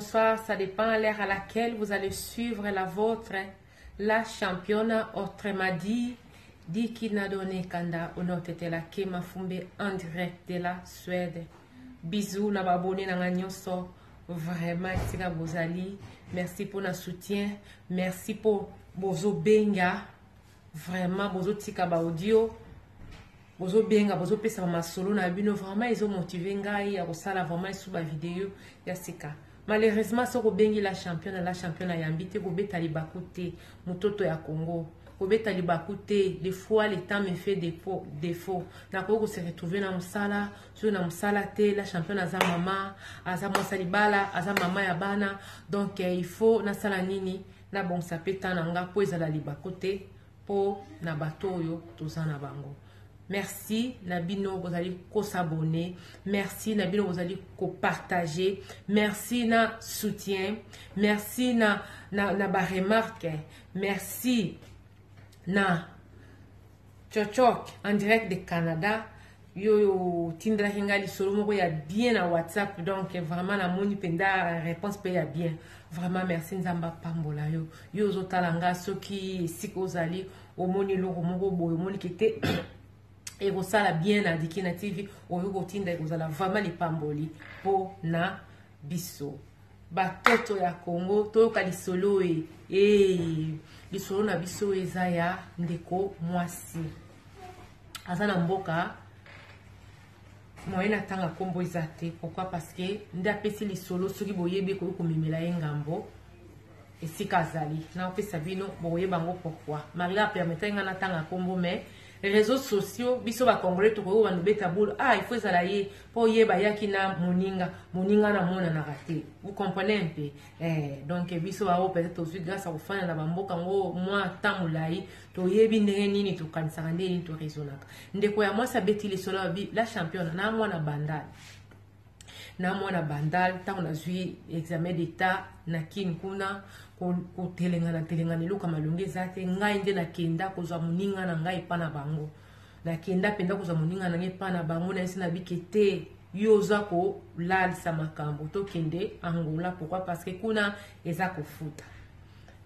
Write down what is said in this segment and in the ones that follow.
Bonsoir, ça dépend à l'heure à laquelle vous allez suivre la vôtre. La championne Otremadi dit qu'il n'a donné Kanda au nord de la Kema Fumbe en direct de la Suède. Bisous, na babone na nganyonso. Vraiment, tika bozali. Merci pour notre soutien. Merci pour bozo benga. Vraiment, bozo tika ba audio. Bozo benga, bozo pesa ma solo na bino. Vraiment, ils ont motivé ngai ya kosala vraiment sous ba vidéo ya sika. Malheureusement, si vous avez la championne yambite, vous avez talibakouté, mutoto ya Congo. Vous avez talibakouté, des fois le temps me fait défaut. D'accord, vous se retrouvez dans Msala, sur la Msala te, la championne aza mama, aza mosalibala, aza mama ya bana. Donc il faut na sala nini, na bon sapeta nanga po ezala libakouté, po na bato yo tozana bango. Merci, Nabino, vous allez s'abonner. Merci, Nabino, vous allez partager. Merci, na soutien. Merci, na remarque. Merci, na Chochok, en direct de Canada. Yo, Tindra Hingali Solomo, il y a bien à WhatsApp. Donc, vraiment, la moni penda réponse paye à bien. Vraiment, merci, Nzamba Pambola. Yo, Zotalanga, ceux qui, si vous allez, au moni loro, au moni qui était. Et vous savez bien à Dikina TV, vous avez vraiment les pamboli pour na biso. Batoto ya Congo, toka li solo li solo na biso ezaya ndeko mwasi. Azana mboka, moyena tanga kombo ezate. Pourquoi? Parce que nda pesi li solo soki boyebe ko komemela engambo. Et si kazali, na opesa bino boyeba ngo pourquoi. Maria permettre nga na tanga kombo mais les réseaux sociaux, biso ba congolais to ko ba nubeta boule. Ah, il faut zalaye pour yeba yaki na moninga na mona na raté. Vous comprenez un peu? Donc biso ba peut-être aussi grâce à ofana na bamboka ngo moi tamulai to yebi ndenge nini to kanisa ndenge to raisonnaka. Ndeko ya moi sa beti les solo bi la championne na moi na bandal. Na moi na bandal ta on a joué examen d'état na kinkuna ko telengana luka malunge zate ngai nde na kenda ko za muninga na ngai pana bango na kenda penda ko za muninga na ngai pana bango na sina bikete yoza ko lalisa makambo to kende Angola. Pourquoi? Parce que kuna eza ko futa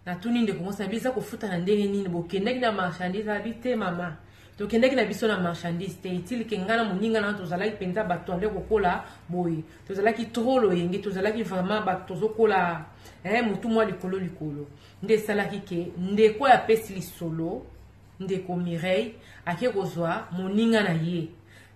na tuni nde ko mosa biza ko futa na ndenge nini bo kende na marchandise habite mama to kende na biso na marchandise te itili ke ngana muninga na to zala penza bato ande ko kola boy to zala ki trolo yenge to zala ki vraiment bato zo kola mutu mwa likolo nde salaki ke ndeko ya pesi solo ndeko Mireille ake kozwa moninga na ye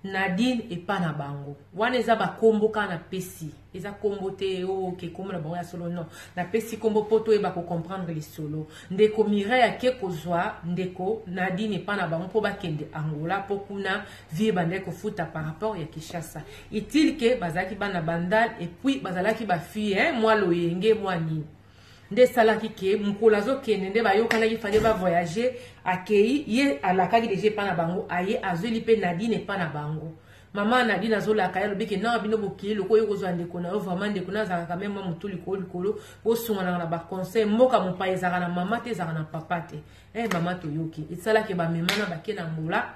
Nadine epa na bango wana eza ba kombo kana pesi eza kombo te o ke kombo na bango ya solo non na pesi kombo poto e ba ko comprendre les solo ndeko Mireille ake kozwa ndeko Nadine epa na bango po ba kende Angola po kuna vie bande ko futa par rapport ya Kinshasa itil ke bazaki bana bandal et puis bazalaki ba fille moi loyenge moi ni nde salaki ke mukula zo kende nde ba yokana ki fallait ba voyager akei ye alakaki deje pa na bango aye azeli pe Nadine pa na bango mama Nadine azola ka yalo beke na bino bokili loko yoko zo ndeko na vraiment ndeko na zaka quand même mutu likolo bo sungana na ba conseil mboka mopa ezaka na mama te ezaka na papa te mama to yoki isalaki ba memana ba ke na Angola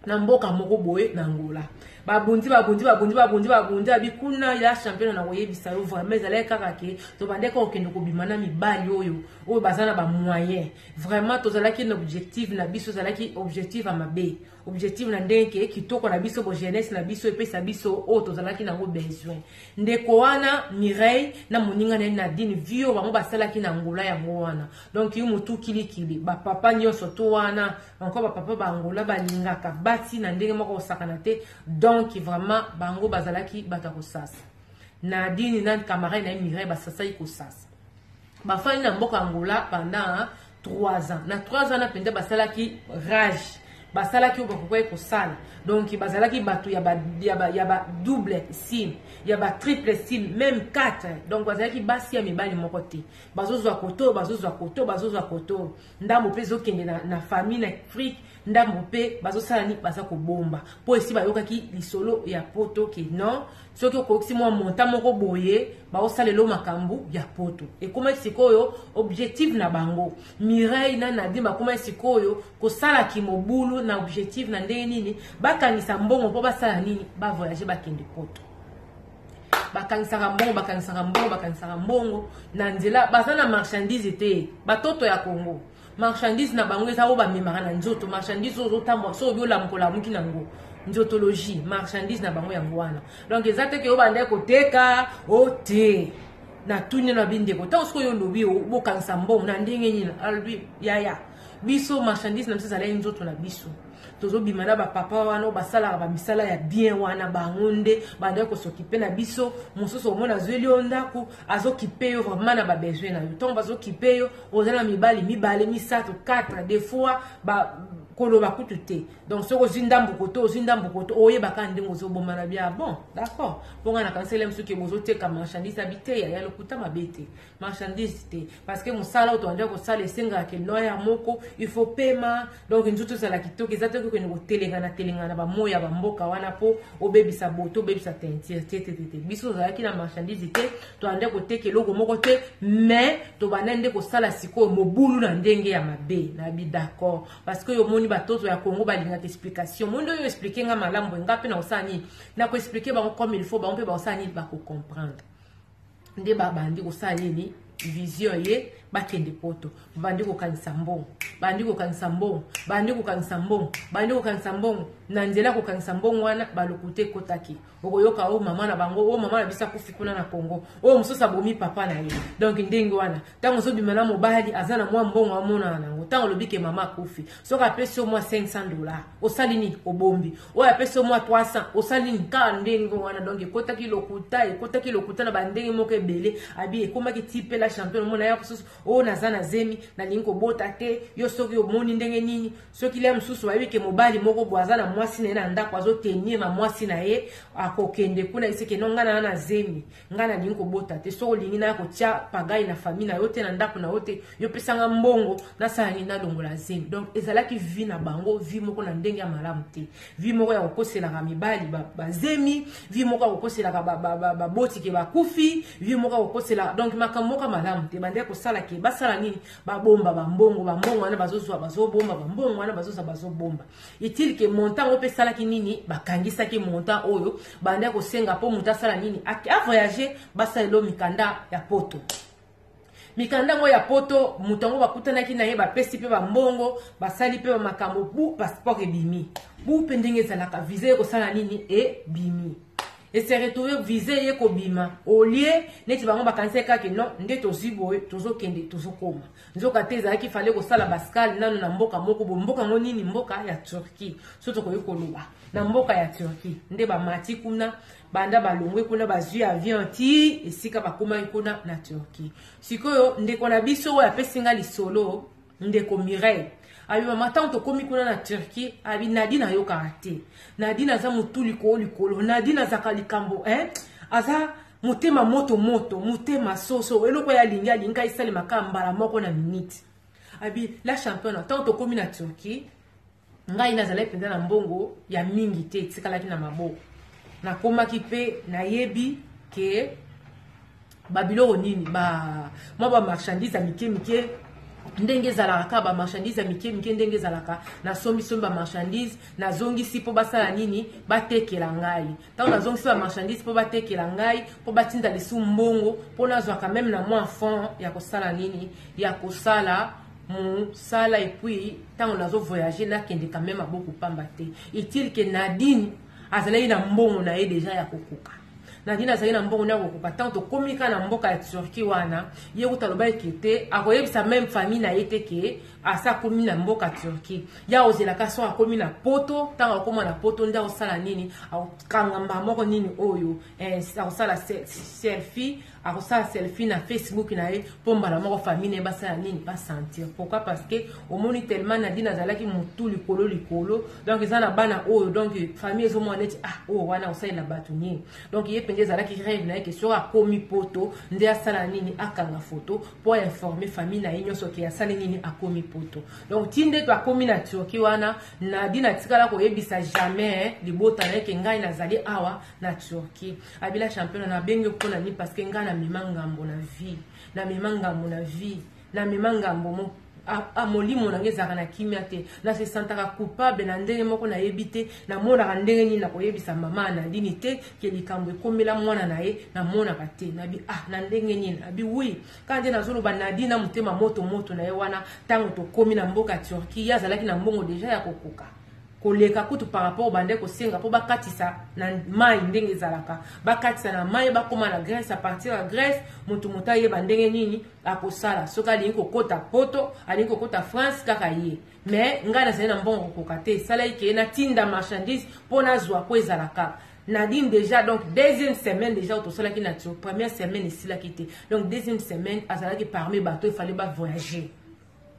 na mboka moko boye na Angola babundi abikuna ya champion na koyebisa yo vraiment ezalaki kaka ke tobandeka okende kobima na mibali oyo baza na bamoyen vraiment tozalaki na objectif na biso ezalaki objectif ya mabe objectif na ndenge kitoko na biso bo jeunesse na biso epesa biso oyo tozalaki nango besoin ndeko wana Mireille na moninga na Nadine vio bango basalaki na ngola yango wana donc yu mutu kilikili bapapa nyonso to wana encore bapapa bangola balingaka bati na ndenge moko osakana te donc vraiment bango bazalaki bata kosasa Nadine na camarade na Mireille basasaki kosasa bafani na mboka Angola pendant 3 ans na 3 ans na pende basalaki rage basalaki obakokoye kosala donc bazalaki bato ya ba double sim ya ba triple sim même 4 donc bazalaki basi ya mibali moko te bazozwa koto ndambo pe zokende na famille na Afrique ndambo pe bazosala ni baza kobomba po esi bayokaki lisolo ya poto ke non soki okokisi mwa monta moko boye baosalelo makambu ya poto ekoma sikoyo objectif na bango Mireille na Nadine bakoma sikoyo kosala kimobulu na objectif na ndenge nini bakanisa mbongo po basala nini ba voyager bakende poto bakanisaka mbongo na nzela baza na marchandise te batoto ya Congo marchandise na bango eza oyo bamemaka na nzoto marchandise oyo ozotambwa so obi olamukolamuki nango nzotologie marchandise na bango yango wana donc eza te ke oyo bande koteka ote na tuni na bindeko ntango soki oyo olobi bokanisa mbongo na ndenge nini alobi yaya biso marchandise na biso ezalaki nzoto na biso tozobima na bapapa wana basalaka bamisala ya bien wana bango nde bandaki kosokipe na biso mosusu omona azweli yo ndako azokipe yo vraiment na babesoin na yo ntango bazokipe yo ozala na mibali 3 des fois koloba kutu te donc soki ozwi ndambo koto oyebaka ndenge ozoboma na bia bon d'accord mponga na kansele mosuki bozoteka marchandise abi te ya lokuta mabe te marchandise te parce que mosala oyo toandaki kosala esengaka ke loya moko il faut pema donc nzoto ezala kitoko eza te kokende kotelengana bamoya bamboka wana po obebisa boto obebisa teinture te biso ozalaki na marchandise te toandaki koteka eloko moko te mais tobanda nde kosala sikoyo mobulu na ndenge ya mabe nabi d'accord parce que yomoni batoto ya Congo balingaka explication mondo yo expliquer nga malambo ngapi na osani na ko expliquer bango comme il faut bango pe ba osani ba ko comprendre nde bandi kosala nini vision ye bakende poto bandi kokanisa mbongo na nzela kokanisa mbongo wana balokute kotaki okoyoka o mama na bango o mama na bisa kufikuna na Congo o musosa bomi papa na ye donc ndenge wana tango so bimana mobali azana mwa mbongo amona nango tango lobike mama kufi soka apesi mwa $500 osali ni obombi o apesi mwa 300 osali ni ka ndenge wana donc ekotaki lokuta na bandenge moko ebele abi ekomaki type la champion mona ya kususu o nazana zemi na linko bota te yo soki omoni ndenge nini soki le mususu bayike mobali moko bwazana mwasi na ndako azotenir na mwasi na ye akokende kuna iseke no ngana na zemi ngana linko bota te so lingi na kotia pagai na famille na yote na ndako na yote yo pesanga mbongo na sala na longola zemi donc ezalaki vie na bango vie moko na ndenge ya malamu te vie moko ya kokosela ka mibali ba zemi vie moko ya kokosela ka ba boti ke bakufi vie moko ya kokosela donc makambo malamu te bande ko sala ke basala nini babomba bambongo wana bazobomba bambongo wana bazobomba itil ke montant ope sala ki nini bakangisa ki montant oyo bande ko senga po muta sala nini a voyager basalo mikanda ya poto ngo ya poto mutango bakutana ki na ye bapesi pe bambongo basali pe makambo bu passeport ebimi bu pendenge zalaka visa ko sala nini e bimi et se retrouver visé ye kobima au lieu neti bango bakanise kake non nde toziboye tozokende tozokoma nzoka te ezalaki fale kosala baskale nano na mboka moko bomboka ngo nini mboka ya Turquie soto koyi koloba na mboka ya Turquie nde bamati kuna banda balongwe kuna bazwi avion ti esika bakoma kuna na Turquie sikoyo ndeko na biso oyo apesinga lisolo ndeko Mireille abi mama tanto komi kuna na Turquie abi Nadine ayoka te Nadine aza mutuli ko likolo Nadine azaka likambo aza mutema moto mutema soso eloko ya linga isale makambala moko na minute abi la championne tanto komi na Turquie ngai nazala penda na mbongo ya mingi te tikalaki na maboko na komaki pe na yebi ke babilo nini ba marchandise mike ndenge ezalaka ba marchandise ya mike ndenge ezalaka na sombi ba marchandise na zongisi po basala nini batekela ngai tango na zongisi ba marchandise po batekela ngai po batinda lisu mbongo po nazwa quand même na moi fond ya kosala nini ya kosala sala et puis tango nazo voyager na kende quand même beaucoup pamba te est-il que Nadine azali na mbongo na ye déjà ya kokuka Nadine azali na mbongo na kokuka tanto komika na mboka ya Turquie wana ye utaloba ekete akoyebisa même famille na yete ke asa komi na mboka Turquie ya ozelaka so akomi na poto tango akoma na poto nda osala nini akangamba moko nini oyo akosala selfie akosala selfie na Facebook na ye pomba la moko famille ne basala nini ba sentir pourquoi parce que au moni tellement Nadine azalaki mutu likolo donc ezana bana oyo donc famille ezo mona neti oh wana osala la batuni donc ye pende ezalaki rêve na ye ke so akomi poto nde asala nini akanga photo pour informer famille na ye nyonso ke asala nini akomi poto donc tinde to akomi na Turquie wana Nadine atikala ko yebisa jamais libota na ye ke ngai nazali awa na Turquie abila champion na bengi pona ni parce que ngai na mimangambo na vie na mimangambo na vie na mimangambo mo molimo na ngezaka na kimia te na se sentaka coupable na ndenge moko na yebite na mona ndenge ni na koyebisa mama na dini te ke likambo ekomela mwana na ye na mona ka te na bi na ndenge ni na bi oui kande na zolo ba Nadine na mutema moto na ye wana tango to komi na mboka Turquie yazalaki na mbongo deja ya kokoka koleka kutu par rapport bande ko senga po bakatisa na mai ndenge zalaka bakatisa na mai bakoma na Grèce à partir de Grèce mutu mutaye bandenge nini akosala soka linko kota poto alinko kota France kaka ye mais ngana zena mbongo kokate sala ike na tinda marchandise pona zwa ko ezalaka Nadine déjà donc deuxième semaine déjà autosala ki na première semaine ici la quitté donc deuxième semaine azala ki parmi bateau il fallait ba voyager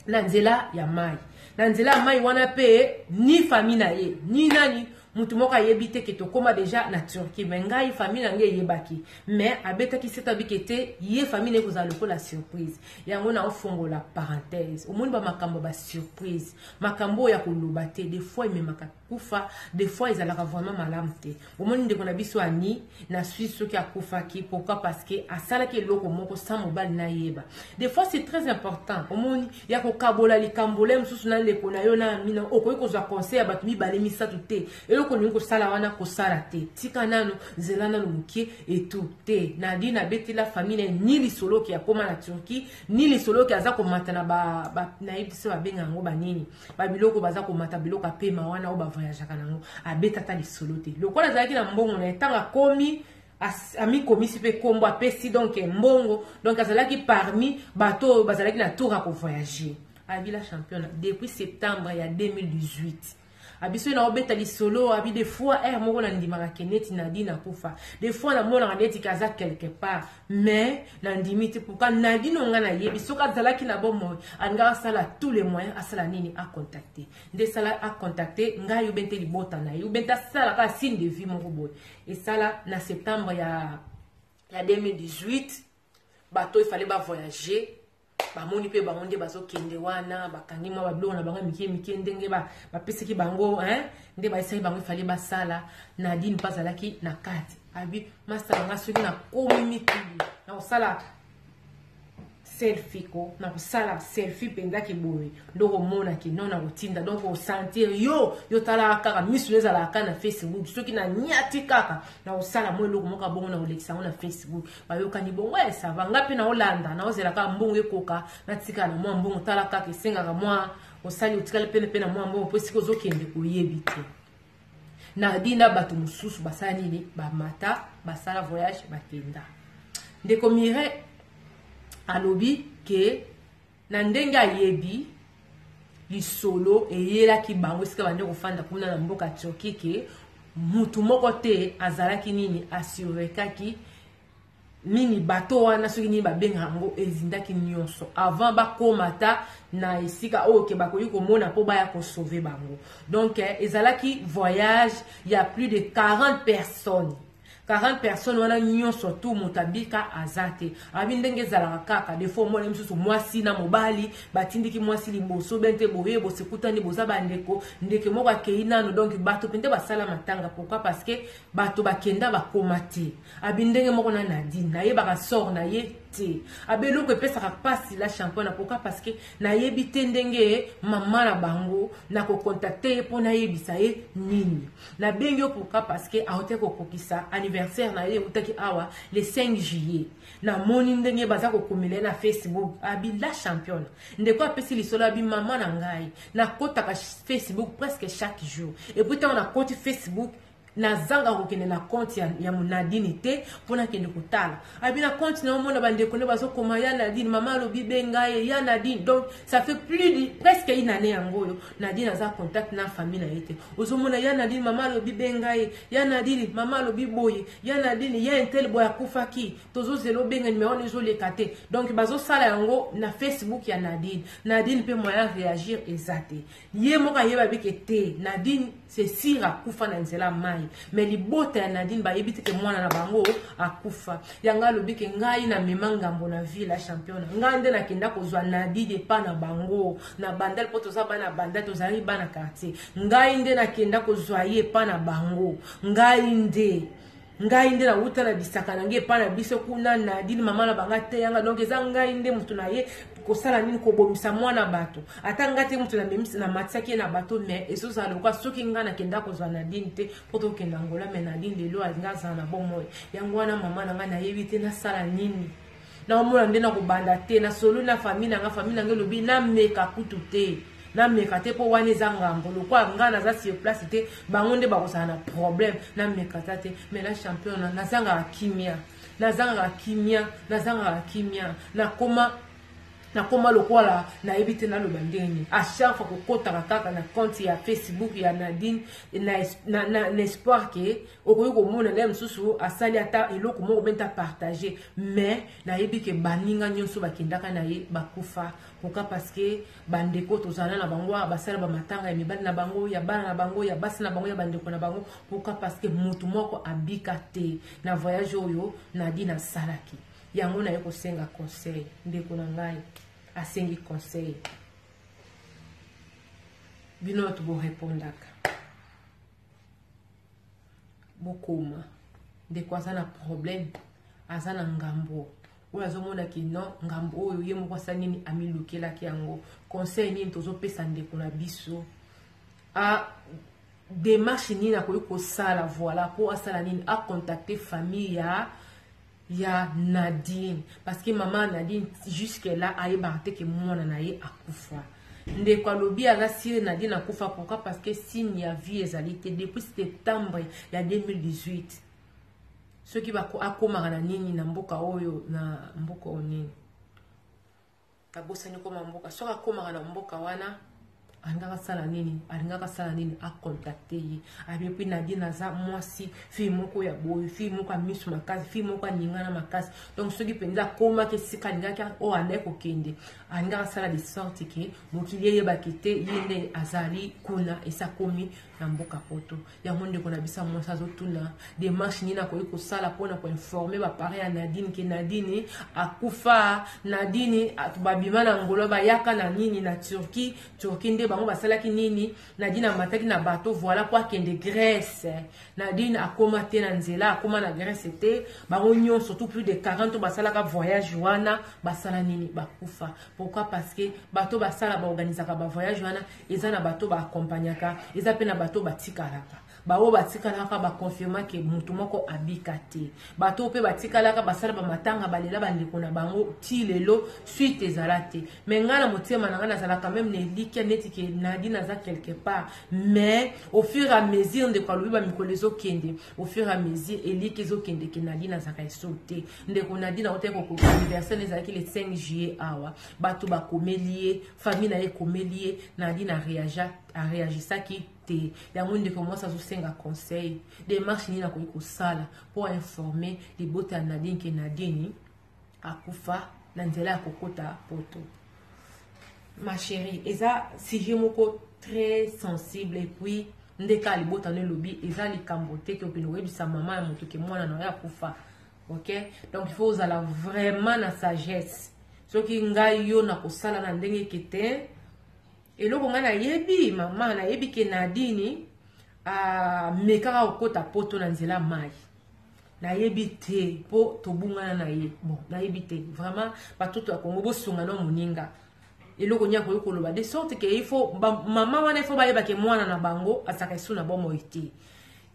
na nzela ya mai na nzela mai wana pe ni famille na ye ni nani mutu moko ayebite ke tokoma déjà na Turquie mais ngai famille na ngai yebaki mais abetaki seta bikete ye famille ne kozala lokola surprise yango na ofongola parenthèse omoni ba makambo ba surprise makambo ya koloba te des fois imemaka kufa des fois ezalaka vraiment malamu te omoni ndeko na biso ani na Suisse soki akufaki pourquoi parce que asalaki eloko moko sans mobali na yeba des fois c'est très important omoni ya kokabola likambola msusu na ndeko na yo na mina okoyi kozwa conseil ya bato mibale misatu te eloko ningi kosala wana kosala te tika nano nzela nano mukie etu te Nadine abetela famille ni lisolo ki akoma na Turquie ni lisolo ki aza komata na na yebise babenga yango banini babiloko baza komata biloko apema wana o voyage kanango abeta ta lisolo te lokola zalaki na mbongo na etanga komi ami komisi pe kombo apesi donc mbongo donc azalaki parmi bateau bazalaki na tour à voyager Abila champion depuis septembre ya 2018 abiso na obeta lisolo abi des fois moko na ndimaka keneti Nadine akufa des fois na mona neti kaza quelque part mais na ndimiti pourquoi Nadine nga na yebi soka zalaki na bomo anga sala tous les moyens asala nini a contacter nde sala a contacter nga yo bente libota na yo benta sala ka signe de vie moko boy et sala na septembre ya 2018 bateau il fallait ba voyager bamoni pe bango nde bazokende wana bakangi mwa babilo na bango mike ndenge bapesaki bango nde baisaki bango ifali basala Nadine bazalaki na kati abi masala nga soki na komi mikili na kosala selfie ko na kosala selfie pendaki boye ndoko mona ki nona kotinda donc o sentir yo tala kaka misu ezalaka na Facebook soki na nyati kaka na kosala mo eloko moko bongo na kolekisa na Facebook bayokani bongo ça va ngapi na Hollande na ozelaka mbongo ekoka na tika na mwa mbongo tala kaka esengaka mwa osali otikala pene na mwa mbongo po siko zokende koyebi te Nadine bato mususu basala nini bamata basala voyage bakenda ndeko mire alobi ke na ndenge ayebi lisolo eyelaki bango esika bande kofanda kuna na mboka Turquie ke mutu moko te azalaki nini asurvekaki nini bato wana soki nini babenga yango ezindaki nyonso avant bakomata na esika oyo ke bakoyi komona po baya kosauve bango donc ezalaki voyage ya plus de 40 personnes 40 personnes wana nyonso tout mutabika azate abi ndenge zalaka kaka des fois mwana msusu mwasi na mobali batindiki mwasi liboso bente boye bosekutani boza bandeko ndeke moko akei nano donc bato pente basala matanga pourquoi parce que bato bakenda bakomati abi ndenge moko na Nadine na ye baka sort na ye te abeloko epesaka pasi la championne pourquoi parce que nayebi te ndenge mama na bango na kocontacte ye mpo nayebisa ye nini nabengi yo pourquoi parce que aote kokokisa anniversaire na ye eutaki awa le 5 juillet namoni ndenge baza kokomela na Facebook abi la championne ndeko apesi lisolo abi mama na ngai nakotaka Facebook presque chaque jour et puis on a compte Facebook na zanga kokende na compte ya Nadine te pona kende kotala abi na compte na mona bandeko ne bazo koma ya Nadine mama lobi bengaye ya Nadine donc ça fait plus de presque une année yango Nadine aza contact na famille na yete ozomona ya Nadine mama lobi bengaye ya Nadine mama lobi boye ya Nadine ya intel boya kufaki tozo zelo benga numéro nezo lekate donc bazo sala yango na Facebook ya Nadine peut moyen réagir exacté ye moka yeba bikete Nadine c'est sira kufa na nzela mai mais libota ya Nadine ba yebite ke mwana na bango akufa yanga lobike ngai na memanga mbona ville la championne ngande na kenda kozwa Nadine pa na bango na bandel poto za bana bandel to zari bana quartier ngai nde na kenda kozwa ye pa na bango ngai nde na uta na bisaka na nge pa na biso kuna Nadine mama na banga te yanga donc eza ngai nde mutu na ye kosala nini kobomisa mwana bato ata ngate mutu na memisi na matsaki na bato mais ezoza lokwa soki nga na kenda kozwa Nadine te poto kenda ngola mais Nadine lelo alinga za na bomoy yango wana mama na nga na yebi te na sala nini na omona nde na kobanda te na solo na famille na nge lobi na meka kutu te na meka te po wana eza ngambo lokwa nga naza sur place te bango nde bakosala na problème na meka te mais la championne nazanga kimia na koma lokola na ebite na lobandeni a chaque fois kokota kaka na compte ya Facebook ya Nadine na espoir que okoyo komona le msusu asali ata eloko moko benta partager mais na ebike baninga nyonso bakendaka na ye bakufa pourquoi parce que bandeko tozana na bango basala ba matanga ya mibali na bango ya bana na bango ya basi na bango ya bandeko na bango pourquoi parce que mutu moko abika te na voyage oyo Nadine asalaki yango na yeko senga conseil ndeko na ngai asengi conseil bino to bo répondaka bokoma ndeko azana problème azana ngambo oyo azomona ki non ngambo oyo ye moko asali nini amilukelaki yango conseil nini tozopesa ndeko na biso a démarche nini akoki kosala voilà po asala nini a contacter famille ya Nadine parce que maman Nadine jusque là ayebarte que mwana na ye akufa ndeko alobi ala sire Nadine akufa pourquoi parce que signe ya vie ezalité depuis septembre ya 2018 ceux qui va akomaka na nini na mboka oyo na mboka onini abosani koma mboka soka akomaka na mboka wana alingaka sala nini a contacter ye abi puis Nadine aza mwasi fille moko ya boy fille moko a misu makasi fille moko ningana makasi donc ceux qui penza koma ke sika lingaka o ane ko kende alingaka sala de sorte que mokili ye bakite yende azali kuna esa komi na mboka poto ya monde ko na bisa mwasa zotuna démarche nina ko sala pona ko informer ba pare ya Nadine ke Nadine akufa Nadine atubabima na ngolo ba yaka na nini na Turquie nde bango basalaki nini Nadine amataki na bateau voilà quoi kende Grèce Nadine akoma te na nzela akoma na Grèce te bango nyon surtout plus de 40 basalaka voyage wana basala nini bakufa pourquoi parce que bateau basala ba organisaka ba voyage wana eza na bateau ba accompagnaka eza pe na bateau batikalaka bawo batikalaka ba confirma ke mutu moko abika te bateau pe batikalaka basala ba matanga balela bandeko na bango ti lelo suite ezalate mais ngana motema na ngana zala quand même ne likia neti ke Nadine aza quelque part mais au fur et à mesure de kwa luba mikolezo kende au fur et à mesure eliki zo kende ke Nadine azaka sauté ndeko Nadine ote ko anniversaire ezalaki le 5 juillet awa bato ba komelie famille na ye komelie Nadine a réagisaki te yango ndeko mwasa zo senga conseil démarche ni na ko sala pour informer les bottes à Nadine ke Nadine akufa na nzela ya kokota poto. Ma chérie, eza sujet moko très sensible et puis ndeka libota ne lobi eza likambote ke okino sa maman ya moto ke mwana na ya kufa. OK? Donc il faut uzala vraiment na sagesse. Soki ngai yo na kosala na ndenge kete eloko nga na yebi mama na yebi ke Nadine mekaka okota poto na nzela mai. na yebite po tobunga na ye bon na yebite vraiment batoto ya Congo bosunga no muninga eloko nya ko koloba de sorte que il faut maman wana il faut ba yeba ke mwana na bango asaka suna bomo ite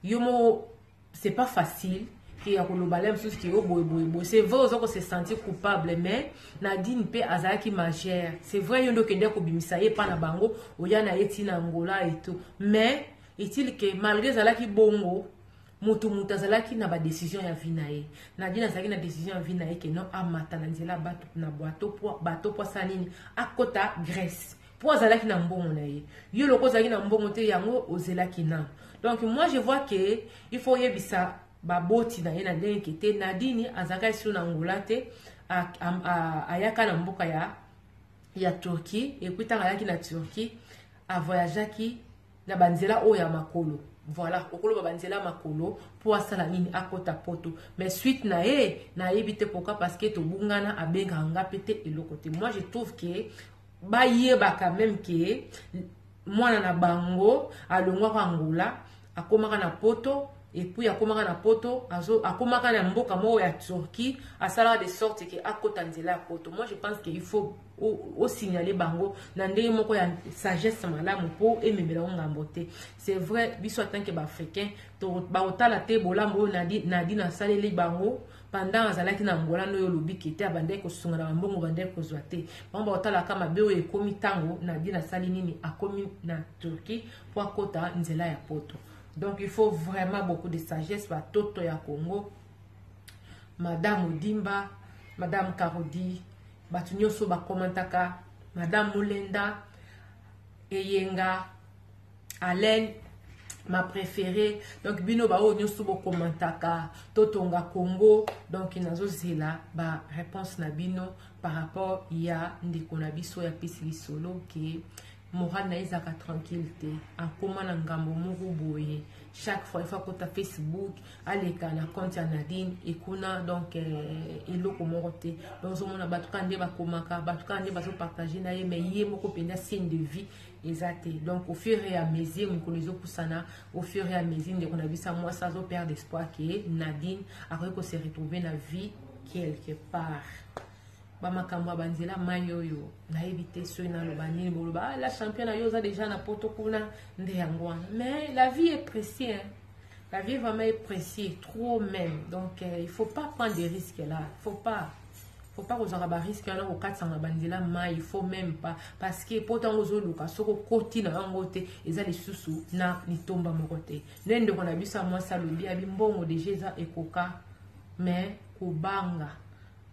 yomo c'est pas facile qui a koloba lem sous qui au boy c'est vrai aux se sentir coupable mais Nadine pe azaki majeur c'est vrai yondo kende ko bimisa ye pa na bango oya na eti na Angola et tout mais est-il que malgré zalaki bongo mutu azalaki na ba décision ya vinae Nadine azalaki na décision ya vinae que non amata na nzela bato na bato po sanini akota Grèce po azalaki na mbongo na ye yo loko azalaki na mbongo te yango ozelaki na donc moi je vois que il faut yebisa ba boti na ye na ndenge kete Nadine azalaki sur na Angola te ayaka na mboka ya Turquie et puis ayaki na Turquie a voyageaki na banzela o ya makolo voilà okolo banzela makolo pour asala nini akota poto mais suite na yebite pourquoi parce que to bungana abenga nga pete eloko te moi je trouve que ba yeba quand même que mwana na bango alongwa kwa Angola akomaka na poto et puis akomaka na poto akomaka na mboka mo ya Turquie asala de sorte que akota nzela poto moi je pense qu'il faut au signaler bango na ndenge moko ya sagesse malamu po ememela ngambo te c'est vrai biso tant que ba africain to ba otala te bolambo Nadine asaleli bango pendant azalaki na Angola no yolobi kete abande ko sunga na mbongo bande ko zwate ba otala kama beo ekomi tango Nadine asali nini akomi na Turquie po akota nzela ya poto. Donc il faut vraiment beaucoup de sagesse ba toto ya Congo. Madame Odimba, Madame Karodi, batu nyoso ba komantaka, Madame Mulenda, Eyenga, Alain, ma préférée. Donc bino ba o nyoso bo komantaka, Totonga Congo. Donc inazo zela ba réponse na bino par rapport ya ndeko na biso ya pisi solo qui moral na ezaka tranquillité akoma na ngambo moko boye chaque fois il faut que ta Facebook aleka na compte ya Nadine ekuna donc eloko moko te donc omona batuka nde bakomaka batuka nde bazo partager na ye mais ye moko penda signe de vie exact donc au fur et à mesure mko lezo kusana au fur et à mesure ndeko na bisa moi ça zo perdre espoir que Nadine après ko se retrouver na vie quelque part. Bamakamwa banzela mayoyo na éviter ceux na lobani boloba la championne yoza déjà na poto kuna nde yangwa mais la vie est précieuse la vie vraiment est précieuse trop même donc il faut pas prendre des risques là faut pas que aura ba risque là au 400 banzela mai il faut même pas parce que poto ngozo luka soko koti na ngote eza les susu na litomba mokote nende kona bisa moi ça lobi abi mbongo déjà ekoka mais kubanga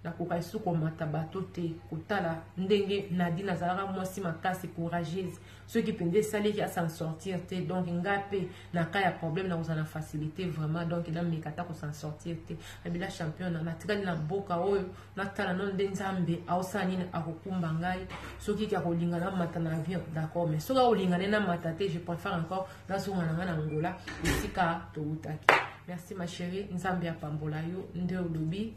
na kokaisu ko matabato te kotala ndenge Nadine azalaka mwasi makasi courageuse ceux qui pendaient sali qui a s'en sortir te donc ngape na ka ya problème na kozana facilité vraiment donc na mekata ko s'en sortir te abila champion na tikali na boka oyo na tala non de nzambe ausani na akokumba ngai soki ki akolinga na mata na avion d'accord mais soka olinga na mata te je préfère encore na zonga na Angola esika to utaki. Merci ma chérie nzambe ya pambola yo nde olobi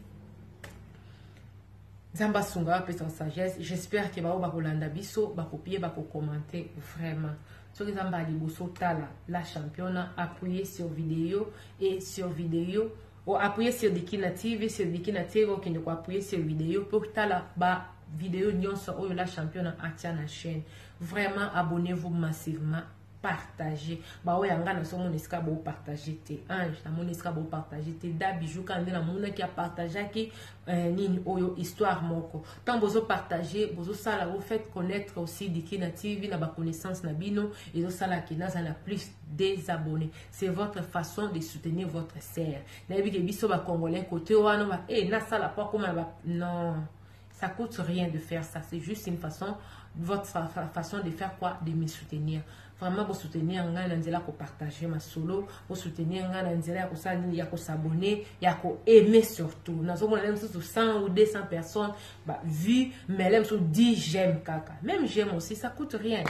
Zamba Sunga peut en sagesse. J'espère que va Rolanda Bisso, va copier, va commenter vraiment. Ce que Zamba Liboso Tala, la championne, appuyez sur vidéo et sur vidéo. Ou appuyez sur Dikina TV, sur Dikina TV, qui ne peut appuyer sur vidéo pour Tala, ba vidéo nyonso ou la championne à la chaîne. Vraiment, abonnez-vous massivement. Partager ba o yanga na so moneska bo partager te ange na moneska bo partager te da bijou quand na mona qui a partagé ki nini oyo histoire moko tant bozo partager bozo sala vous faites connaître aussi Dikina TV na ba connaissance na bino et zo sala ki na plus des abonnés c'est votre façon de soutenir votre sœur na bi ke biso ba congolais côté wana ba na sala pas comme non ça coûte rien de faire ça c'est juste une façon votre façon de faire quoi de me soutenir vraiment pour soutenir nga na nzela ko partager ma solo pour soutenir nga na nzela ko sali ya ko s'abonner ya ko aimer surtout nazo mona même sur 100 ou 200 personnes bah vu mais même sur 10 j'aime kaka même j'aime aussi ça coûte rien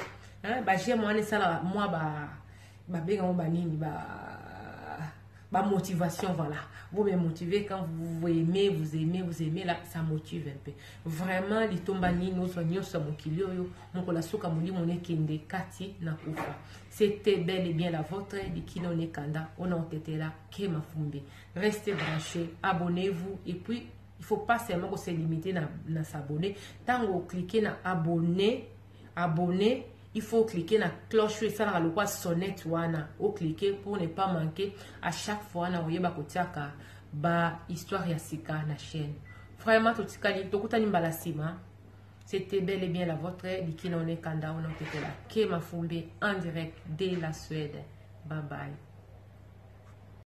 hein bah j'aime moi ça moi bah benga mo banini bah motivation, voilà. Vous me motivez quand vous aimez, là, ça motive un peu. Vraiment, les tombani, nos soignons, mon kilio, mon kolasuka, mon limone, kende, kati, na kufa. C'était bel et bien la vôtre, de Kinone Kanda, on a été là, Kema Fumbi. Restez branchés, abonnez-vous, et puis, il ne faut pas seulement se limiter à s'abonner. Tant que vous cliquez na abonner, il faut cliquer na cloche et ça le quoi sonnette wana ou cliquer pour ne pas manquer à chaque fois na oyeba kotiaka ba histoire ya sika na chaîne. Vraiment tout tikali tokutani mbalasima. C'était bel et bien la vôtre Kinone Kanda on a été là Kema Fumbi en direct de la Suède. Bye bye.